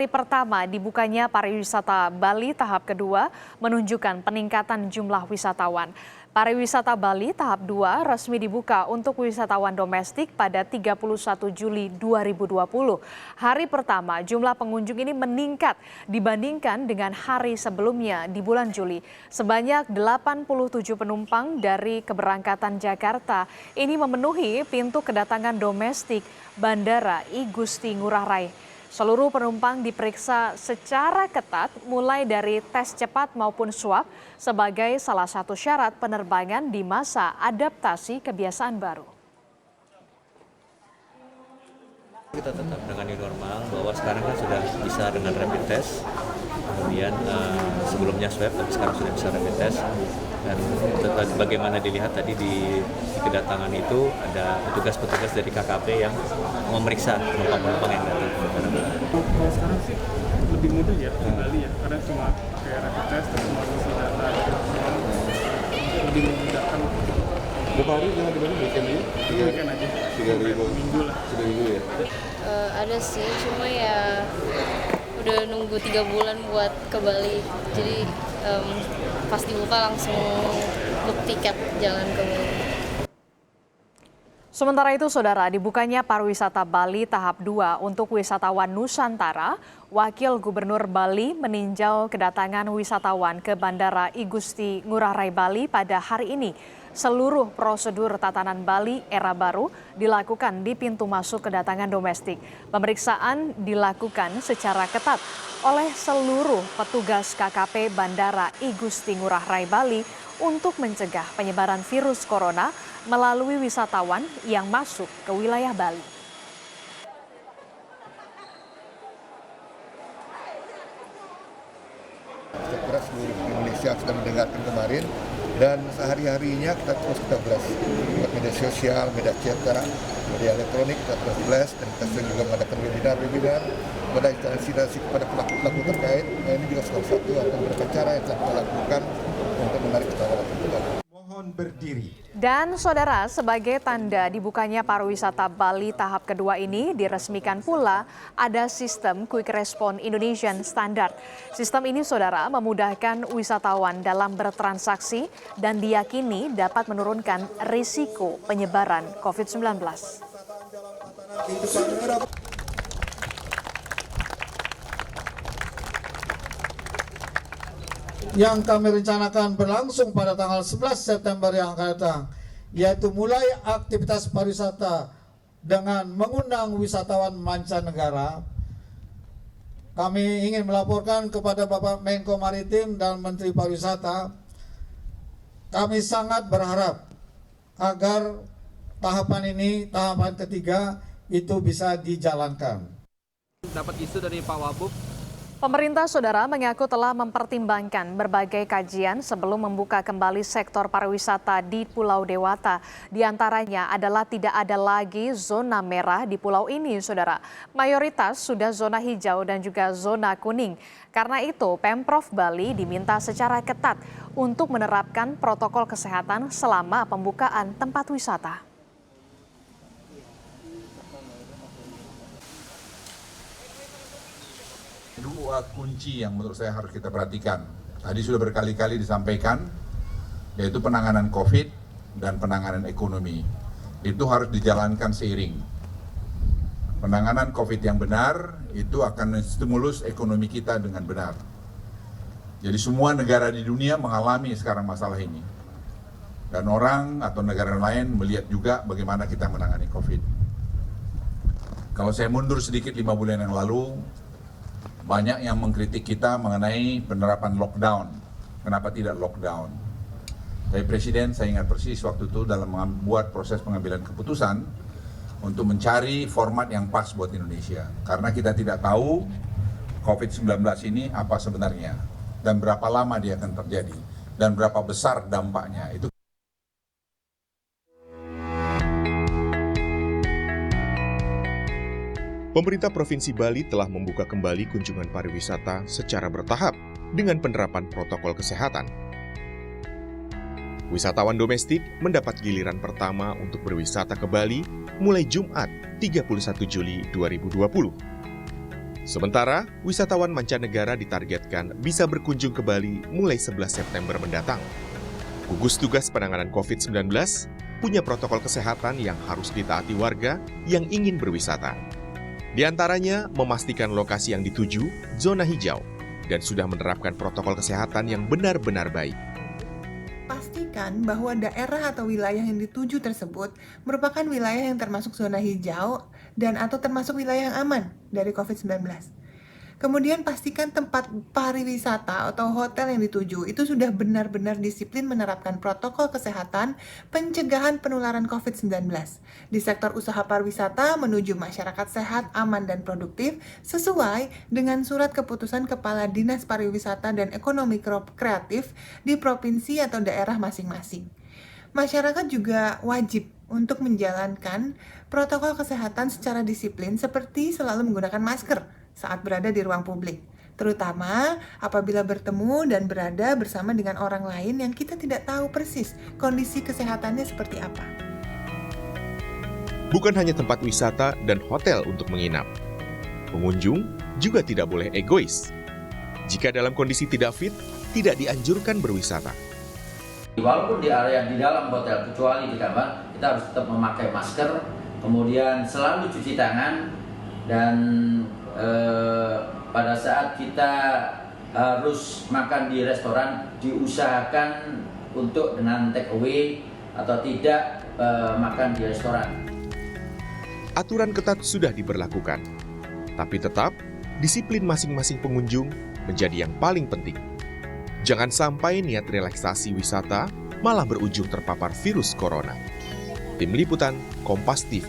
Hari pertama dibukanya pariwisata Bali tahap kedua menunjukkan peningkatan jumlah wisatawan. Pariwisata Bali tahap 2 resmi dibuka untuk wisatawan domestik pada 31 Juli 2020. Hari pertama jumlah pengunjung ini meningkat dibandingkan dengan hari sebelumnya di bulan Juli. Sebanyak 87 penumpang dari keberangkatan Jakarta ini memenuhi pintu kedatangan domestik Bandara I Gusti Ngurah Rai. Seluruh penumpang diperiksa secara ketat mulai dari tes cepat maupun swab sebagai salah satu syarat penerbangan di masa adaptasi kebiasaan baru. Kita tetap dengan new normal bahwa sekarang kan sudah bisa dengan rapid test, kemudian sebelumnya swab tapi sekarang sudah bisa rapid test. Dan bagaimana dilihat tadi di kedatangan itu ada petugas-petugas dari KKP yang memeriksa penumpang-penumpang yang datang. Kalau sekarang sih lebih mudah ya di Bali ya, karena cuma kayak rapid test dan semua isi data lebih memudahkan. Berapa hari dengan di Bali? Weekend ini? Weekend aja. 3 minggu. Minggu lah. 3 minggu ya? Ada sih, cuma ya udah nunggu 3 bulan buat ke Bali. Jadi pas dibuka langsung book tiket jalan ke Bali. Sementara itu, Saudara, dibukanya pariwisata Bali tahap 2 untuk wisatawan Nusantara, Wakil Gubernur Bali meninjau kedatangan wisatawan ke Bandara I Gusti Ngurah Rai Bali pada hari ini. Seluruh prosedur tatanan Bali era baru dilakukan di pintu masuk kedatangan domestik. Pemeriksaan dilakukan secara ketat oleh seluruh petugas KKP Bandara I Gusti Ngurah Rai Bali untuk mencegah penyebaran virus corona melalui wisatawan yang masuk ke wilayah Bali. Saya kira seluruh Indonesia sudah mendengarkan kemarin dan sehari-harinya kita terus blast lewat media sosial, media cetak, media elektronik kita terus blast dan kita sering juga mengadakan webinar kepada instansi kepada pelaku-pelaku terkait. Ini juga salah satu atau beberapa cara yang kita lakukan untuk menarik wisatawan kembali. Berdiri. Dan Saudara, sebagai tanda dibukanya pariwisata Bali tahap kedua ini diresmikan pula ada sistem Quick Response Indonesian Standard. Sistem ini, Saudara, memudahkan wisatawan dalam bertransaksi dan diyakini dapat menurunkan risiko penyebaran COVID-19. Yang kami rencanakan berlangsung pada tanggal 11 September yang akan datang, yaitu mulai aktivitas pariwisata dengan mengundang wisatawan mancanegara. Kami ingin melaporkan kepada Bapak Menko Maritim dan Menteri Pariwisata, kami sangat berharap agar tahapan ini, tahapan ketiga itu bisa dijalankan. Dapat isu dari Pak Wabub. Pemerintah, Saudara, mengaku telah mempertimbangkan berbagai kajian sebelum membuka kembali sektor pariwisata di Pulau Dewata. Di antaranya adalah tidak ada lagi zona merah di pulau ini, Saudara. Mayoritas sudah zona hijau dan juga zona kuning. Karena itu, Pemprov Bali diminta secara ketat untuk menerapkan protokol kesehatan selama pembukaan tempat wisata. Dua kunci yang menurut saya harus kita perhatikan. Tadi sudah berkali-kali disampaikan, yaitu penanganan COVID dan penanganan ekonomi. Itu harus dijalankan seiring. Penanganan COVID yang benar itu akan menstimulus ekonomi kita dengan benar. Jadi semua negara di dunia mengalami sekarang masalah ini. Dan orang atau negara lain melihat juga bagaimana kita menangani COVID. Kalau saya mundur sedikit 5 bulan yang lalu, banyak yang mengkritik kita mengenai penerapan lockdown. Kenapa tidak lockdown? Dari Presiden, saya ingat persis waktu itu dalam membuat proses pengambilan keputusan untuk mencari format yang pas buat Indonesia. Karena kita tidak tahu COVID-19 ini apa sebenarnya dan berapa lama dia akan terjadi dan berapa besar dampaknya. Itu Pemerintah Provinsi Bali telah membuka kembali kunjungan pariwisata secara bertahap dengan penerapan protokol kesehatan. Wisatawan domestik mendapat giliran pertama untuk berwisata ke Bali mulai Jumat 31 Juli 2020. Sementara, wisatawan mancanegara ditargetkan bisa berkunjung ke Bali mulai 11 September mendatang. Gugus Tugas Penanganan COVID-19 punya protokol kesehatan yang harus ditaati warga yang ingin berwisata. Di antaranya, memastikan lokasi yang dituju zona hijau dan sudah menerapkan protokol kesehatan yang benar-benar baik. Pastikan bahwa daerah atau wilayah yang dituju tersebut merupakan wilayah yang termasuk zona hijau dan atau termasuk wilayah yang aman dari COVID-19. Kemudian pastikan tempat pariwisata atau hotel yang dituju itu sudah benar-benar disiplin menerapkan protokol kesehatan pencegahan penularan COVID-19. Di sektor usaha pariwisata menuju masyarakat sehat, aman, dan produktif sesuai dengan surat keputusan Kepala Dinas Pariwisata dan Ekonomi Kreatif di provinsi atau daerah masing-masing. Masyarakat juga wajib untuk menjalankan protokol kesehatan secara disiplin seperti selalu menggunakan masker saat berada di ruang publik, terutama apabila bertemu dan berada bersama dengan orang lain yang kita tidak tahu persis kondisi kesehatannya seperti apa. Bukan hanya tempat wisata dan hotel untuk menginap. Pengunjung juga tidak boleh egois. Jika dalam kondisi tidak fit, tidak dianjurkan berwisata. Walaupun di area di dalam hotel, kecuali di kamar, kita harus tetap memakai masker, kemudian selalu cuci tangan, dan pada saat kita harus makan di restoran, diusahakan untuk dengan take away atau tidak makan di restoran. Aturan ketat sudah diberlakukan, tapi tetap disiplin masing-masing pengunjung menjadi yang paling penting. Jangan sampai niat relaksasi wisata malah berujung terpapar virus corona. Tim Liputan, Kompas TV.